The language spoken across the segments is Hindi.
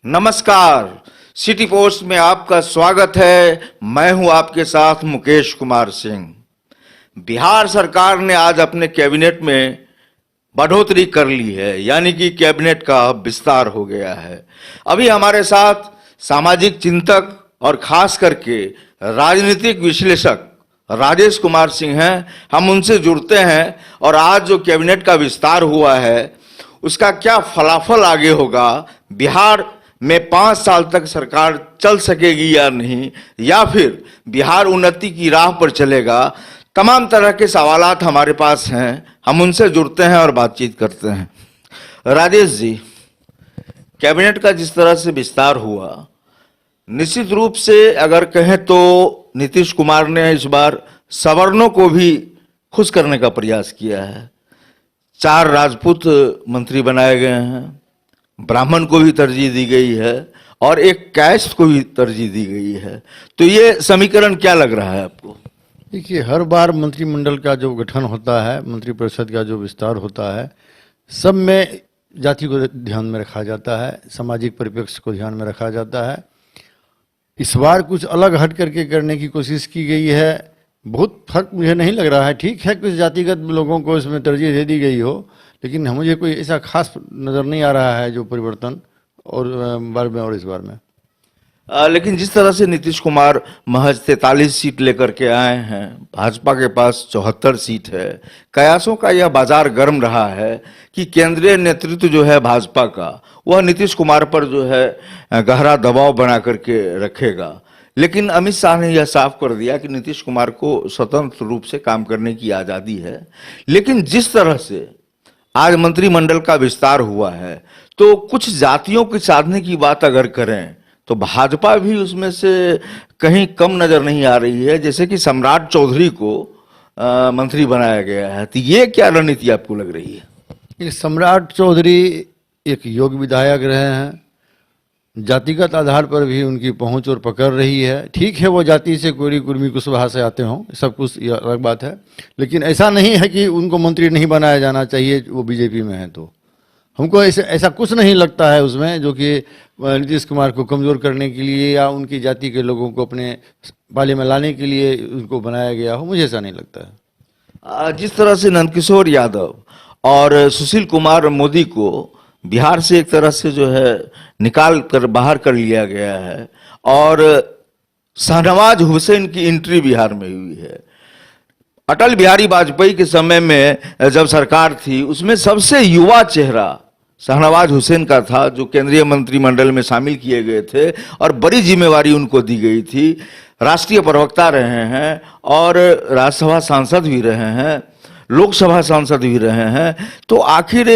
नमस्कार। सिटी पोस्ट में आपका स्वागत है। मैं हूं आपके साथ मुकेश कुमार सिंह। बिहार सरकार ने आज अपने कैबिनेट में बढ़ोतरी कर ली है, यानी कि कैबिनेट का विस्तार हो गया है। अभी हमारे साथ सामाजिक चिंतक और खास करके राजनीतिक विश्लेषक राजेश कुमार सिंह हैं। हम उनसे जुड़ते हैं और आज जो कैबिनेट का विस्तार हुआ है उसका क्या फलाफल आगे होगा, बिहार में 5 साल तक सरकार चल सकेगी या नहीं, या फिर बिहार उन्नति की राह पर चलेगा, तमाम तरह के सवालात हमारे पास हैं। हम उनसे जुड़ते हैं और बातचीत करते हैं। राजेश जी, कैबिनेट का जिस तरह से विस्तार हुआ, निश्चित रूप से अगर कहें तो नीतीश कुमार ने इस बार सवर्णों को भी खुश करने का प्रयास किया है। 4 राजपूत मंत्री बनाए गए हैं, ब्राह्मण को भी तरजीह दी गई है और एक कैस्ट को भी तरजीह दी गई है। तो ये समीकरण क्या लग रहा है आपको? देखिए, हर बार मंत्रिमंडल का जो गठन होता है, मंत्रिपरिषद का जो विस्तार होता है, सब में जाति को ध्यान में रखा जाता है, सामाजिक परिप्रेक्ष्य को ध्यान में रखा जाता है। इस बार कुछ अलग हट करके करने की कोशिश की गई है। बहुत फर्क मुझे नहीं लग रहा है। ठीक है, कुछ जातिगत लोगों को इसमें तरजीह दे दी गई हो, लेकिन मुझे कोई ऐसा खास नज़र नहीं आ रहा है जो परिवर्तन और बार में और इस बार में। लेकिन जिस तरह से नीतीश कुमार महज 43 सीट लेकर के आए हैं, भाजपा के पास 74 सीट है। कयासों का यह बाजार गर्म रहा है कि केंद्रीय नेतृत्व जो है भाजपा का, वह नीतीश कुमार पर जो है गहरा दबाव बना करके रखेगा। लेकिन अमित शाह ने यह साफ कर दिया कि नीतीश कुमार को स्वतंत्र रूप से काम करने की आज़ादी है। लेकिन जिस तरह से आज मंत्रिमंडल का विस्तार हुआ है, तो कुछ जातियों की साधने की बात अगर करें तो भाजपा भी उसमें से कहीं कम नजर नहीं आ रही है। जैसे कि सम्राट चौधरी को मंत्री बनाया गया है, तो ये क्या रणनीति आपको लग रही है? ये सम्राट चौधरी एक योग्य विधायक रहे हैं, जातिगत आधार पर भी उनकी पहुंच और पकड़ रही है। ठीक है, वो जाति से कोई कुर्मी कुशवाहा से आते हों, सब कुछ ये अलग बात है, लेकिन ऐसा नहीं है कि उनको मंत्री नहीं बनाया जाना चाहिए वो बीजेपी में है। तो हमको ऐसा कुछ नहीं लगता है उसमें जो कि नीतीश कुमार को कमज़ोर करने के लिए या उनकी जाति के लोगों को अपने पाले में लाने के लिए उनको बनाया गया हो। मुझे ऐसा नहीं लगता है। जिस तरह से नंदकिशोर यादव और सुशील कुमार मोदी को बिहार से एक तरह से जो है निकाल कर बाहर कर लिया गया है और शाहनवाज हुसैन की एंट्री बिहार में हुई है। अटल बिहारी वाजपेयी के समय में जब सरकार थी, उसमें सबसे युवा चेहरा शाहनवाज हुसैन का था, जो केंद्रीय मंत्रिमंडल में शामिल किए गए थे और बड़ी जिम्मेवारी उनको दी गई थी। राष्ट्रीय प्रवक्ता रहे हैं और राज्यसभा सांसद भी रहे हैं, लोकसभा सांसद भी रहे हैं। तो आखिर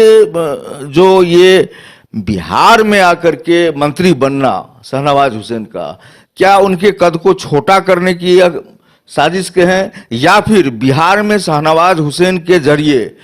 जो ये बिहार में आकर के मंत्री बनना शाहनवाज हुसैन का, क्या उनके कद को छोटा करने की साजिश के हैं, या फिर बिहार में शाहनवाज हुसैन के जरिए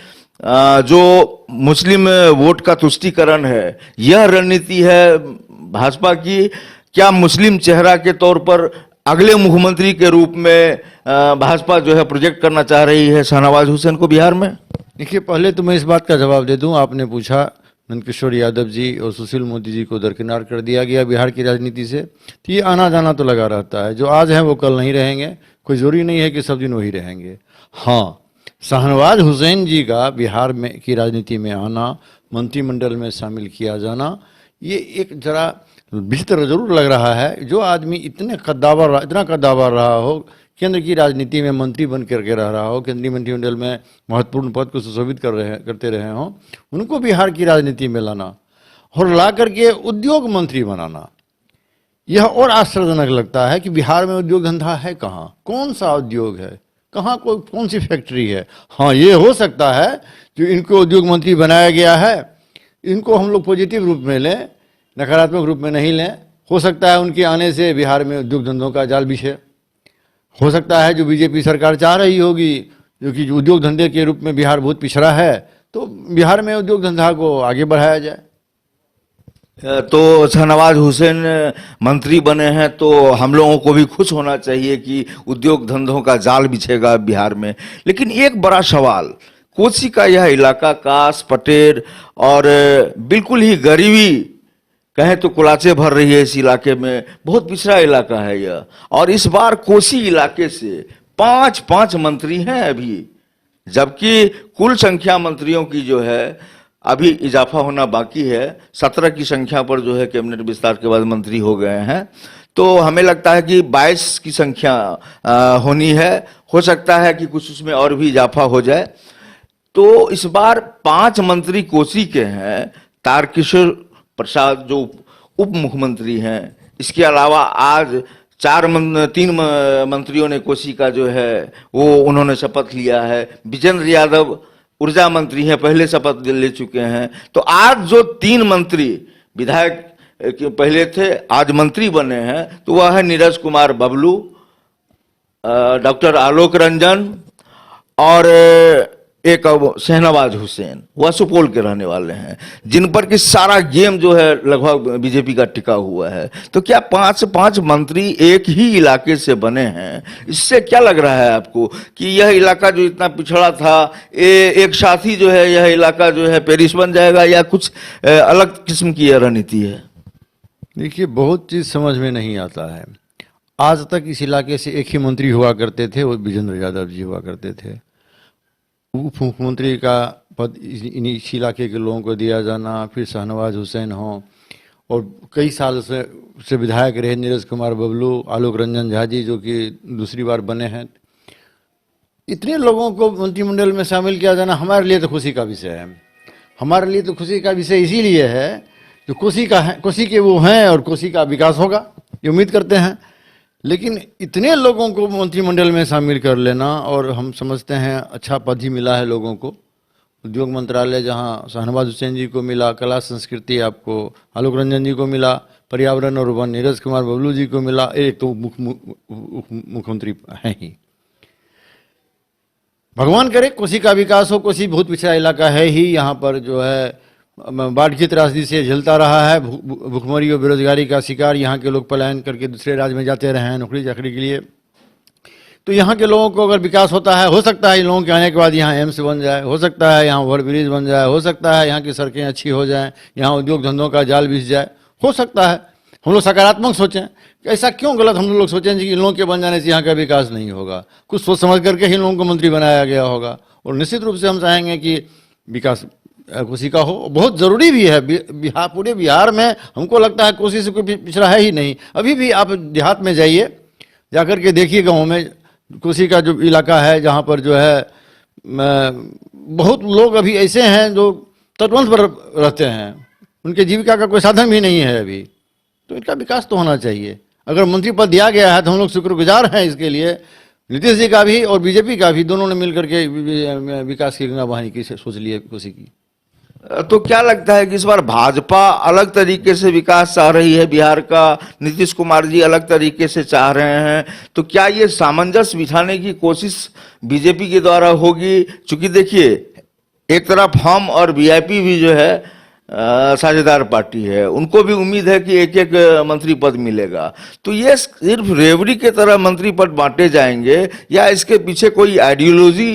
जो मुस्लिम वोट का तुष्टीकरण है, यह रणनीति है भाजपा की? क्या मुस्लिम चेहरा के तौर पर अगले मुख्यमंत्री के रूप में भाजपा जो है प्रोजेक्ट करना चाह रही है शाहनवाज हुसैन को बिहार में? देखिए, पहले तो मैं इस बात का जवाब दे दूं। आपने पूछा नंदकिशोर यादव जी और सुशील मोदी जी को दरकिनार कर दिया गया बिहार की राजनीति से, तो ये आना जाना तो लगा रहता है। जो आज हैं वो कल नहीं रहेंगे, कोई जरूरी नहीं है कि सब दिन वही रहेंगे। हाँ, शाहनवाज हुसैन जी का बिहार में की राजनीति में आना, मंत्रिमंडल में शामिल किया जाना, ये एक जरा विचित्र जरूर लग रहा है। जो आदमी इतना कद्दावर रहा हो, केंद्र की राजनीति में मंत्री बन करके रह रहा हो, केंद्रीय मंत्रिमंडल में महत्वपूर्ण पद को सुशोभित करते रहे हों, उनको बिहार की राजनीति में लाना और ला करके उद्योग मंत्री बनाना, यह और आश्चर्यजनक लगता है कि बिहार में उद्योग धंधा है कहाँ, कौन सा उद्योग है, कहाँ कौन सी फैक्ट्री है। हाँ, ये हो सकता है जो इनको उद्योग मंत्री बनाया गया है, इनको हम लोग पॉजिटिव रूप में लें, नकारात्मक रूप में नहीं लें। हो सकता है उनके आने से बिहार में उद्योग धंधों का जाल बिछे। हो सकता है जो बीजेपी सरकार चाह रही होगी, जो कि उद्योग धंधे के रूप में बिहार बहुत पिछड़ा है, तो बिहार में उद्योग धंधा को आगे बढ़ाया जाए। तो शाहनवाज हुसैन मंत्री बने हैं तो हम लोगों को भी खुश होना चाहिए कि उद्योग धंधों का जाल बिछेगा बिहार में। लेकिन एक बड़ा सवाल, कोसी का यह इलाका कास, पटेर और बिल्कुल ही गरीबी कहें तो कुलाचे भर रही है इस इलाके में, बहुत पिछड़ा इलाका है यह। और इस बार कोसी इलाके से 5 मंत्री हैं अभी, जबकि कुल संख्या मंत्रियों की जो है अभी इजाफा होना बाकी है। 17 की संख्या पर जो है कैबिनेट विस्तार के बाद मंत्री हो गए हैं, तो हमें लगता है कि 22 की संख्या होनी है। हो सकता है कि कुछ उसमें और भी इजाफा हो जाए। तो इस बार 5 मंत्री कोसी के हैं। तारकिशोर प्रसाद जो उप मुख्यमंत्री हैं, इसके अलावा आज 3 मंत्रियों ने कोसी का जो है वो उन्होंने शपथ लिया है। विजेंद्र यादव ऊर्जा मंत्री हैं, पहले शपथ ले चुके हैं। तो आज जो 3 मंत्री विधायक पहले थे आज मंत्री बने हैं, तो वह है नीरज कुमार बबलू, डॉक्टर आलोक रंजन और एक शहनवाज हुसैन, वह सुपौल के रहने वाले हैं, जिन पर कि सारा गेम जो है लगभग बीजेपी का टिका हुआ है। तो क्या 5 मंत्री एक ही इलाके से बने हैं? इससे क्या लग रहा है आपको कि यह इलाका जो इतना पिछड़ा था, एक साथ ही जो है यह इलाका जो है पेरिस बन जाएगा, या कुछ अलग किस्म की यह रणनीति है? देखिए, बहुत चीज़ समझ में नहीं आता है। आज तक इस इलाके से एक ही मंत्री हुआ करते थे, वो विजेंद्र यादव जी हुआ करते थे। उप मुख्यमंत्री का पद इस इलाके के लोगों को दिया जाना, फिर शहनवाज हुसैन हों, और कई साल से विधायक रहे नीरज कुमार बबलू, आलोक रंजन झा जी जो कि दूसरी बार बने हैं। इतने लोगों को मंत्रिमंडल में शामिल किया जाना हमारे लिए तो खुशी का विषय है। हमारे लिए तो खुशी का विषय इसीलिए है जो कोसी का है, कोसी के वो हैं और कोसी का विकास होगा ये उम्मीद करते हैं। लेकिन इतने लोगों को मंत्रिमंडल में शामिल कर लेना, और हम समझते हैं अच्छा पद ही मिला है लोगों को। उद्योग मंत्रालय जहां शहनवाज हुसैन जी को मिला, कला संस्कृति आपको आलोक रंजन जी को मिला, पर्यावरण और वन नीरज कुमार बबलू जी को मिला, एक तो मुख्यमंत्री हैं ही। भगवान करे कोसी का विकास हो। कोसी बहुत पिछड़ा इलाका है ही, यहाँ पर जो है बाढ़ की त्रासदी से झेलता रहा है, भुखमरी और बेरोजगारी का शिकार यहाँ के लोग पलायन करके दूसरे राज्य में जाते रहे हैं नौकरी चाकरी के लिए। तो यहाँ के लोगों को अगर विकास होता है, हो सकता है इन लोगों के आने के बाद यहाँ एम्स बन जाए, हो सकता है यहाँ ओवर ब्रिज बन जाए, हो सकता है यहाँ की सड़कें अच्छी हो जाएं, यहाँ उद्योग धंधों का जाल बिछ जाए, हो सकता है। हम लोग सकारात्मक सोचें, ऐसा क्यों गलत हम लोग सोचें कि इन लोगों के बन जाने से यहाँ का विकास नहीं होगा। कुछ सोच समझ करके इन लोगों को मंत्री बनाया गया होगा, और निश्चित रूप से हम चाहेंगे कि विकास कोसी का हो। बहुत ज़रूरी भी है। बिहार, पूरे बिहार में हमको लगता है कोसी से कोई पिछड़ा है ही नहीं। अभी भी आप देहात में जाइए, जाकर के देखिए गाँव में कोसी का जो इलाका है, जहाँ पर जो है बहुत लोग अभी ऐसे हैं जो तटबंध पर रहते हैं, उनके जीविका का कोई साधन भी नहीं है अभी। तो इनका विकास तो होना चाहिए। अगर मंत्री पद दिया गया है तो हम लोग शुक्रगुजार हैं इसके लिए, नीतीश जी का भी और बीजेपी का भी, दोनों ने मिलकर के विकास की गंगा बहाने की सोच ली है कोसी की। तो क्या लगता है कि इस बार भाजपा अलग तरीके से विकास चाह रही है बिहार का, नीतीश कुमार जी अलग तरीके से चाह रहे हैं, तो क्या ये सामंजस्य बिठाने की कोशिश बीजेपी के द्वारा होगी? चूंकि देखिए, एक तरफ हम और वीआईपी भी जो है साझेदार पार्टी है, उनको भी उम्मीद है कि एक एक मंत्री पद मिलेगा। तो ये सिर्फ रेवड़ी के तरह मंत्री पद बांटे जाएंगे, या इसके पीछे कोई आइडियोलॉजी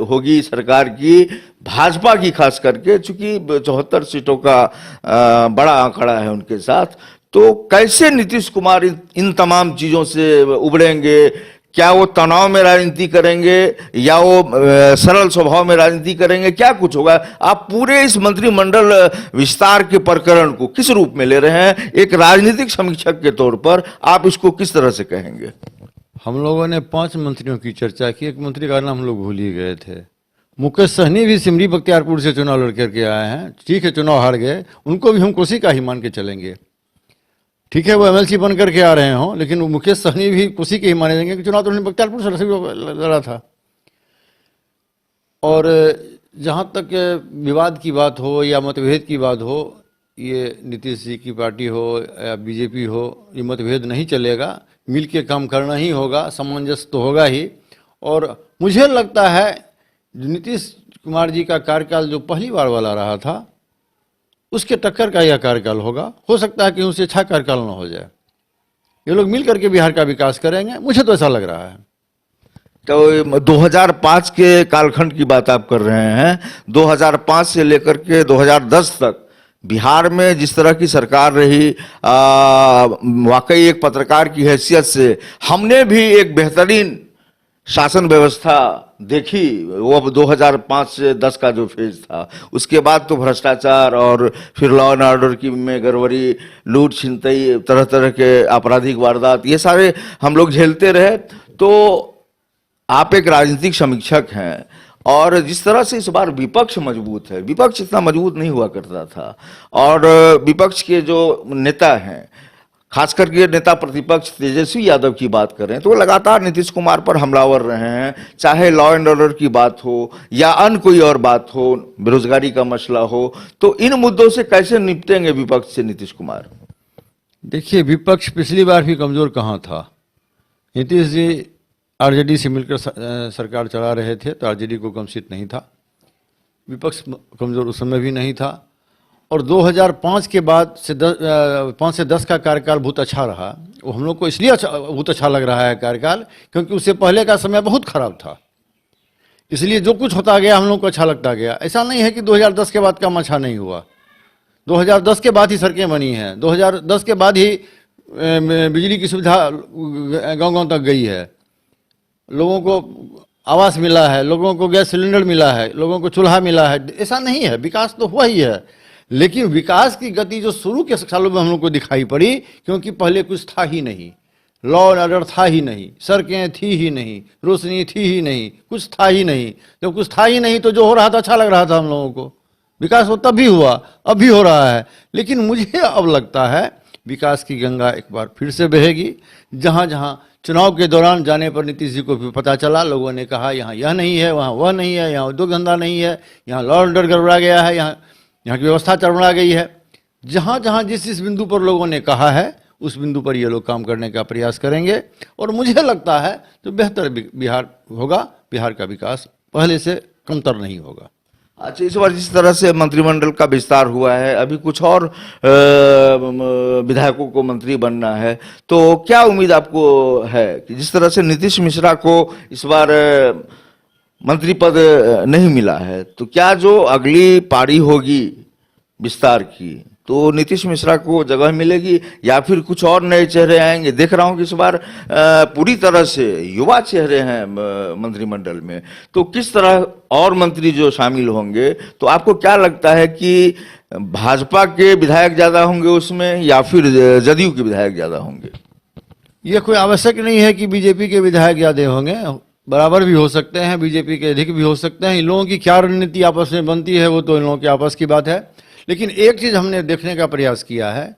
होगी सरकार की, भाजपा की खास करके, चूंकि 74 सीटों का बड़ा आंकड़ा है उनके साथ। तो कैसे नीतीश कुमार इन तमाम चीजों से उबरेंगे? क्या वो तनाव में राजनीति करेंगे, या वो सरल स्वभाव में राजनीति करेंगे? क्या कुछ होगा? आप पूरे इस मंत्रिमंडल विस्तार के प्रकरण को किस रूप में ले रहे हैं? एक राजनीतिक समीक्षक के तौर पर आप इसको किस तरह से कहेंगे? हम लोगों ने 5 मंत्रियों की चर्चा की। एक मंत्री का नाम हम लोग भूल ही गए थे। मुकेश सहनी भी सिमरी बख्तियारपुर से चुनाव लड़ करके आए हैं। ठीक है, चुनाव हार गए, उनको भी हम कोसी का ही मान के चलेंगे। ठीक है, वो एमएलसी बन करके आ रहे हों, लेकिन मुकेश सहनी भी कोसी के ही माने जाएंगे कि चुनाव तो उन्होंने बख्तियारपुर से लड़ा था। और जहाँ तक विवाद की बात हो या मतभेद की बात हो, ये नीतीश जी की पार्टी हो या बीजेपी हो, ये मतभेद नहीं चलेगा। मिल के काम करना ही होगा, सामंजस्य तो होगा ही। और मुझे लगता है नीतीश कुमार जी का कार्यकाल जो पहली बार वाला रहा था, उसके टक्कर का यह कार्यकाल होगा। हो सकता है कि उससे अच्छा कार्यकाल न हो जाए। ये लोग मिल करके बिहार का विकास करेंगे, मुझे तो ऐसा लग रहा है। तो 2005 के कालखंड की बात आप कर रहे हैं। 2005 से लेकर के 2010 तक बिहार में जिस तरह की सरकार रही, वाकई एक पत्रकार की हैसियत से हमने भी एक बेहतरीन शासन व्यवस्था देखी। वो अब 2005 से 10 का जो फेज था, उसके बाद तो भ्रष्टाचार और फिर लॉ एंड ऑर्डर की में गड़बड़ी, लूट छिनतई, तरह तरह के आपराधिक वारदात, ये सारे हम लोग झेलते रहे। तो आप एक राजनीतिक समीक्षक हैं, और जिस तरह से इस बार विपक्ष मजबूत है, विपक्ष इतना मजबूत नहीं हुआ करता था, और विपक्ष के जो नेता हैं, खास करके नेता प्रतिपक्ष तेजस्वी यादव की बात करें तो वो लगातार नीतीश कुमार पर हमलावर रहे हैं, चाहे लॉ एंड ऑर्डर की बात हो या अन्य कोई और बात हो, बेरोजगारी का मसला हो। तो इन मुद्दों से कैसे निपटेंगे विपक्ष से नीतीश कुमार? देखिए, विपक्ष पिछली बार भी कमजोर कहाँ था। नीतीश जी आरजेडी से मिलकर सरकार चला रहे थे, तो आरजेडी को कम सीट नहीं था, विपक्ष कमजोर उस समय भी नहीं था। और 2005 के बाद से 5 से 10 का कार्यकाल बहुत अच्छा रहा। वो हम लोग को इसलिए बहुत अच्छा लग रहा है कार्यकाल, क्योंकि उससे पहले का समय बहुत खराब था, इसलिए जो कुछ होता गया हम लोग को अच्छा लगता गया। ऐसा नहीं है कि 2010 के बाद काम अच्छा नहीं हुआ। 2010 के बाद ही सड़कें बनी हैं, 2010 के बाद ही बिजली की सुविधा गांव-गांव तक गई है, लोगों को आवास मिला है, लोगों को गैस सिलेंडर मिला है, लोगों को चूल्हा मिला है। ऐसा नहीं है, विकास तो हुआ ही है, लेकिन विकास की गति जो शुरू के सालों में हम लोग को दिखाई पड़ी, क्योंकि पहले कुछ था ही नहीं, लॉ एंड ऑर्डर था ही नहीं, सड़कें थी ही नहीं, रोशनी थी ही नहीं, कुछ था ही नहीं। जब कुछ था ही नहीं तो जो हो रहा था अच्छा लग रहा था हम लोगों को। विकास वो तब भी हुआ, अब भी हो रहा है, लेकिन मुझे अब लगता है विकास की गंगा एक बार फिर से बहेगी। जहाँ जहाँ चुनाव के दौरान जाने पर नीतीश जी को भी पता चला, लोगों ने कहा यहाँ यह नहीं है, वहाँ वह नहीं है, यहाँ उद्योग धंधा नहीं है, यहाँ लॉ एंड ऑर्डर गड़बड़ा गया है, यहाँ की व्यवस्था चरमरा गई है। जहाँ जहाँ जिस बिंदु पर लोगों ने कहा है, उस बिंदु पर ये लोग काम करने का प्रयास करेंगे, और मुझे लगता है तो बेहतर बिहार होगा, बिहार का विकास पहले से कमतर नहीं होगा। अच्छा, इस बार जिस तरह से मंत्रिमंडल का विस्तार हुआ है, अभी कुछ और विधायकों को मंत्री बनना है, तो क्या उम्मीद आपको है कि जिस तरह से नीतीश मिश्रा को इस बार मंत्री पद नहीं मिला है, तो क्या जो अगली पारी होगी विस्तार की, तो नीतीश मिश्रा को जगह मिलेगी या फिर कुछ और नए चेहरे आएंगे? देख रहा हूं कि इस बार पूरी तरह से युवा चेहरे हैं मंत्रिमंडल में, तो किस तरह और मंत्री जो शामिल होंगे, तो आपको क्या लगता है कि भाजपा के विधायक ज्यादा होंगे उसमें या फिर जदयू के विधायक ज्यादा होंगे? ये कोई आवश्यक नहीं है कि बीजेपी के विधायक ज्यादा होंगे, बराबर भी हो सकते हैं, बीजेपी के अधिक भी हो सकते हैं। इन लोगों की क्या रणनीति आपस में बनती है वो तो इन लोगों की आपस की बात है। लेकिन एक चीज हमने देखने का प्रयास किया है,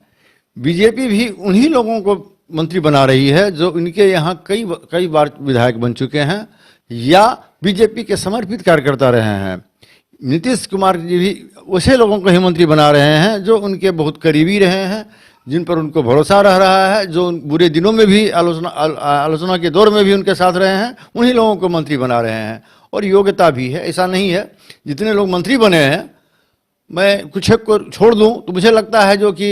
बीजेपी भी उन्हीं लोगों को मंत्री बना रही है जो इनके यहाँ कई बार विधायक बन चुके हैं या बीजेपी के समर्पित कार्यकर्ता रहे हैं। नीतीश कुमार जी भी वैसे लोगों को ही मंत्री बना रहे हैं जो उनके बहुत करीबी रहे हैं, जिन पर उनको भरोसा रह रहा है, जो बुरे दिनों में भी आलोचना के दौर में भी उनके साथ रहे हैं, उन्हीं लोगों को मंत्री बना रहे हैं। और योग्यता भी है, ऐसा नहीं है जितने लोग मंत्री बने हैं, मैं कुछ एक को छोड़ दूं तो मुझे लगता है जो कि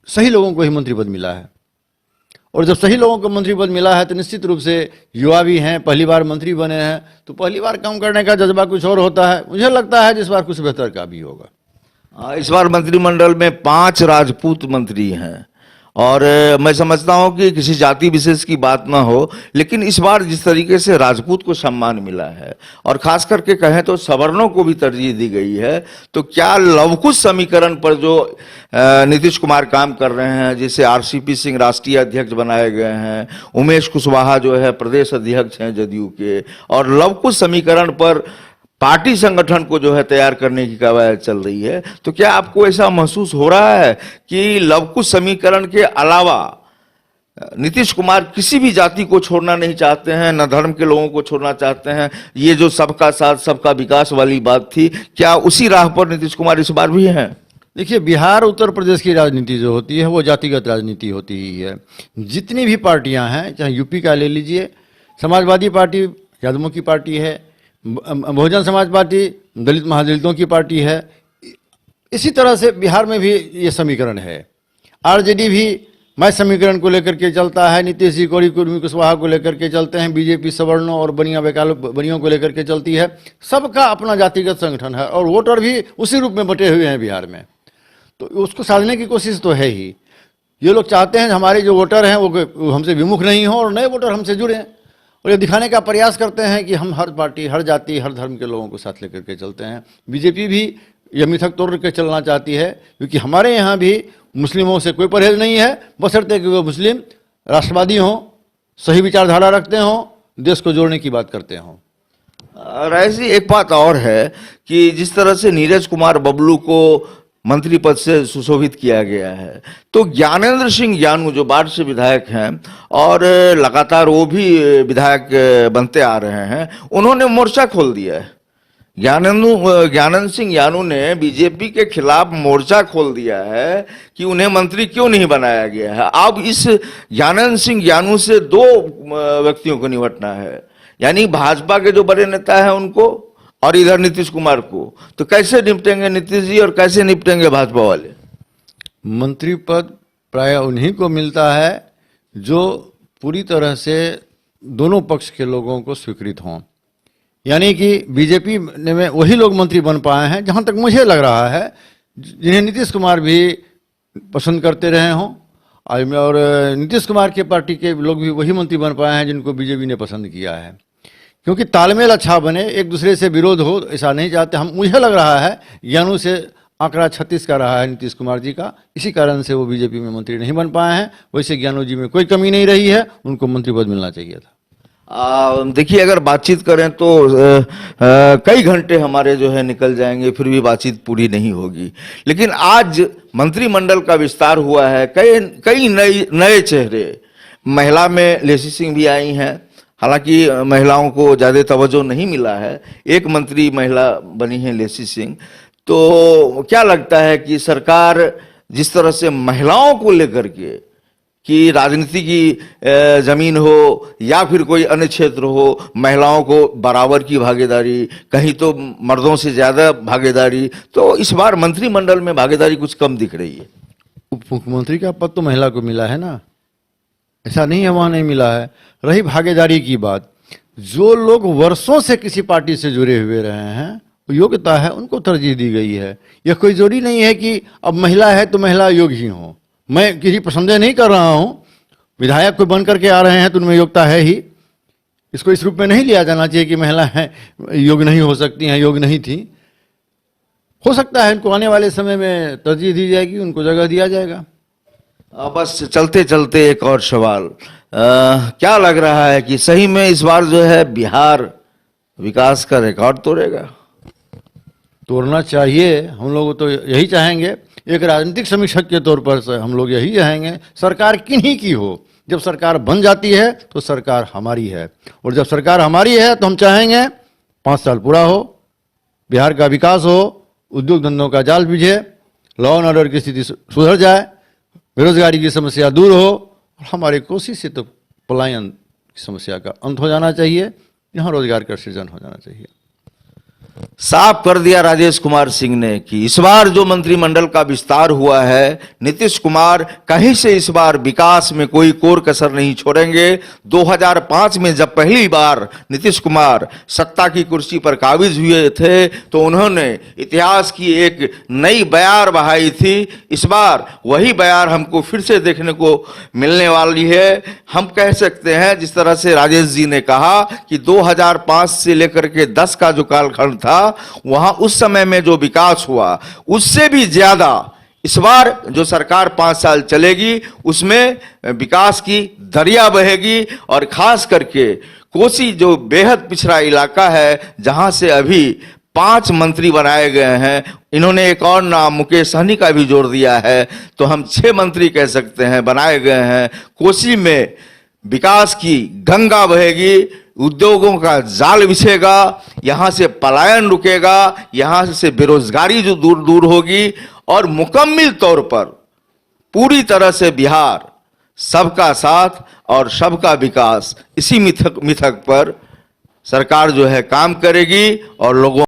सही लोगों को ही मंत्री पद मिला है। और जब सही लोगों को मंत्री पद मिला है तो निश्चित रूप से युवा भी हैं, पहली बार मंत्री बने हैं, तो पहली बार काम करने का जज्बा कुछ और होता है। मुझे लगता है इस बार कुछ बेहतर का भी होगा। इस बार मंत्रिमंडल में 5 राजपूत मंत्री हैं, और मैं समझता हूं कि किसी जाति विशेष की बात ना हो, लेकिन इस बार जिस तरीके से राजपूत को सम्मान मिला है और खास करके कहें तो सवर्णों को भी तरजीह दी गई है, तो क्या लवकुश समीकरण पर जो नीतीश कुमार काम कर रहे हैं, जिसे आरसीपी सिंह राष्ट्रीय अध्यक्ष बनाए गए हैं, उमेश कुशवाहा जो है प्रदेश अध्यक्ष हैं जदयू के, और लवकुश समीकरण पर पार्टी संगठन को जो है तैयार करने की कवायद चल रही है, तो क्या आपको ऐसा महसूस हो रहा है कि लवकुश समीकरण के अलावा नीतीश कुमार किसी भी जाति को छोड़ना नहीं चाहते हैं, न धर्म के लोगों को छोड़ना चाहते हैं? ये जो सबका साथ सबका विकास वाली बात थी, क्या उसी राह पर नीतीश कुमार इस बार भी हैं? देखिए, बिहार उत्तर प्रदेश की राजनीति जो होती है वो जातिगत राजनीति होती ही है। जितनी भी पार्टियां हैं, चाहे यूपी का ले लीजिए, समाजवादी पार्टी यादवों की पार्टी है, बहुजन समाज पार्टी दलित महादलितों की पार्टी है, इसी तरह से बिहार में भी ये समीकरण है। आरजेडी भी मैं समीकरण को लेकर के चलता है, नीतीश जी कोरी कुर्मी कुशवाहा को लेकर के चलते हैं, बीजेपी सवर्णों और बनियों को लेकर के चलती है। सबका अपना जातिगत संगठन है और वोटर भी उसी रूप में बटे हुए हैं बिहार में। तो उसको साधने की कोशिश तो है ही। ये लोग चाहते हैं हमारे जो वोटर हैं वो हमसे विमुख नहीं हो और नए वोटर हमसे जुड़े, और ये दिखाने का प्रयास करते हैं कि हम हर पार्टी, हर जाति, हर धर्म के लोगों को साथ लेकर के चलते हैं। बीजेपी भी यह मिथक तोड़ के चलना चाहती है, क्योंकि हमारे यहाँ भी मुस्लिमों से कोई परहेज नहीं है, बशर्ते कि वो मुस्लिम राष्ट्रवादी हों, सही विचारधारा रखते हों, देश को जोड़ने की बात करते हों। और ऐसी एक बात और है कि जिस तरह से नीरज कुमार बबलू को मंत्री पद से सुशोभित किया गया है, तो ज्ञानेंद्र सिंह ज्ञानू जो बाढ़ से विधायक हैं और लगातार वो भी विधायक बनते आ रहे हैं, उन्होंने मोर्चा खोल दिया है। ज्ञानेंद्र सिंह ज्ञानू ने बीजेपी के खिलाफ मोर्चा खोल दिया है कि उन्हें मंत्री क्यों नहीं बनाया गया है। अब इस ज्ञानेंद्र सिंह ज्ञानू से दो व्यक्तियों को निपटना है, यानी भाजपा के जो बड़े नेता हैं उनको और इधर नीतीश कुमार को। तो कैसे निपटेंगे नीतीश जी और कैसे निपटेंगे भाजपा वाले? मंत्री पद प्राय उन्हीं को मिलता है जो पूरी तरह से दोनों पक्ष के लोगों को स्वीकृत हों, यानी कि बीजेपी में वही लोग मंत्री बन पाए हैं, जहां तक मुझे लग रहा है, जिन्हें नीतीश कुमार भी पसंद करते रहे हों, और नीतीश कुमार के पार्टी के लोग भी वही मंत्री बन पाए हैं जिनको बीजेपी ने पसंद किया है। क्योंकि तालमेल अच्छा बने, एक दूसरे से विरोध हो, ऐसा नहीं चाहते हम। मुझे लग रहा है ज्ञानू से आंकड़ा 36 का रहा है नीतीश कुमार जी का, इसी कारण से वो बीजेपी में मंत्री नहीं बन पाए हैं। वैसे ज्ञानू जी में कोई कमी नहीं रही है, उनको मंत्री पद मिलना चाहिए था। देखिए, अगर बातचीत करें तो कई घंटे हमारे जो है निकल जाएंगे, फिर भी बातचीत पूरी नहीं होगी। लेकिन आज मंत्रिमंडल का विस्तार हुआ है, कई नए चेहरे, महिला में लेसी सिंह भी आई हैं, हालांकि महिलाओं को ज़्यादा तवज्जो नहीं मिला है, एक मंत्री महिला बनी है लेसी सिंह। तो क्या लगता है कि सरकार जिस तरह से महिलाओं को लेकर के, कि राजनीति की जमीन हो या फिर कोई अन्य क्षेत्र हो, महिलाओं को बराबर की भागीदारी, कहीं तो मर्दों से ज्यादा भागीदारी, तो इस बार मंत्रिमंडल में भागीदारी कुछ कम दिख रही है। उप मुख्यमंत्री का पद तो महिला को मिला है ना, ऐसा नहीं है वहां नहीं मिला है। रही भागीदारी की बात, जो लोग वर्षों से किसी पार्टी से जुड़े हुए रहे हैं, योग्यता है, उनको तरजीह दी गई है। यह कोई जरूरी नहीं है कि अब महिला है तो महिला योग्य ही हो। मैं किसी पर संदेह नहीं कर रहा हूं, विधायक कोई बन करके आ रहे हैं तो उनमें योग्यता है ही। इसको इस रूप में नहीं लिया जाना चाहिए कि महिला है योग्य नहीं हो सकती हैं, योग्य नहीं थी। हो सकता है इनको आने वाले समय में तरजीह दी जाएगी, उनको जगह दिया जाएगा। बस चलते चलते एक और सवाल, क्या लग रहा है कि सही में इस बार जो है बिहार विकास का रिकॉर्ड तोड़ेगा? तोड़ना चाहिए, हम लोग तो यही चाहेंगे। एक राजनीतिक समीक्षक के तौर पर से हम लोग यही चाहेंगे, सरकार किन्हीं की हो। जब सरकार बन जाती है तो सरकार हमारी है, और जब सरकार हमारी है तो हम चाहेंगे 5 साल पूरा हो, बिहार का विकास हो, उद्योग धंधों का जाल बिझे, लॉ एंड ऑर्डर की स्थिति सुधर जाए, बेरोजगारी की समस्या दूर हो, और हमारी कोशिश से तो पलायन की समस्या का अंत हो जाना चाहिए, यहाँ रोजगार का सृजन हो जाना चाहिए। साफ कर दिया राजेश कुमार सिंह ने कि इस बार जो मंत्रिमंडल का विस्तार हुआ है, नीतीश कुमार कहीं से इस बार विकास में कोई कोर कसर नहीं छोड़ेंगे। 2005 में जब पहली बार नीतीश कुमार सत्ता की कुर्सी पर काबिज हुए थे तो उन्होंने इतिहास की एक नई बयार बहाई थी। इस बार वही बयार हमको फिर से देखने को मिलने वाली है। हम कह सकते हैं, जिस तरह से राजेश जी ने कहा कि 2005 से लेकर के 10 का जो कालखंड था, वहां उस समय में जो विकास हुआ उससे भी ज्यादा इस बार जो सरकार 5 साल चलेगी उसमें विकास की दरिया बहेगी। और खास करके कोसी जो बेहद पिछड़ा इलाका है, जहां से अभी 5 मंत्री बनाए गए हैं, इन्होंने एक और नाम मुकेश सहनी का भी जोड़ दिया है, तो हम 6 मंत्री कह सकते हैं बनाए गए हैं। कोसी में विकास की गंगा बहेगी, उद्योगों का जाल बिछेगा, यहां से पलायन रुकेगा, यहां से बेरोजगारी जो दूर दूर होगी, और मुकम्मल तौर पर पूरी तरह से बिहार सबका साथ और सबका विकास, इसी मिथक पर सरकार जो है काम करेगी और लोगों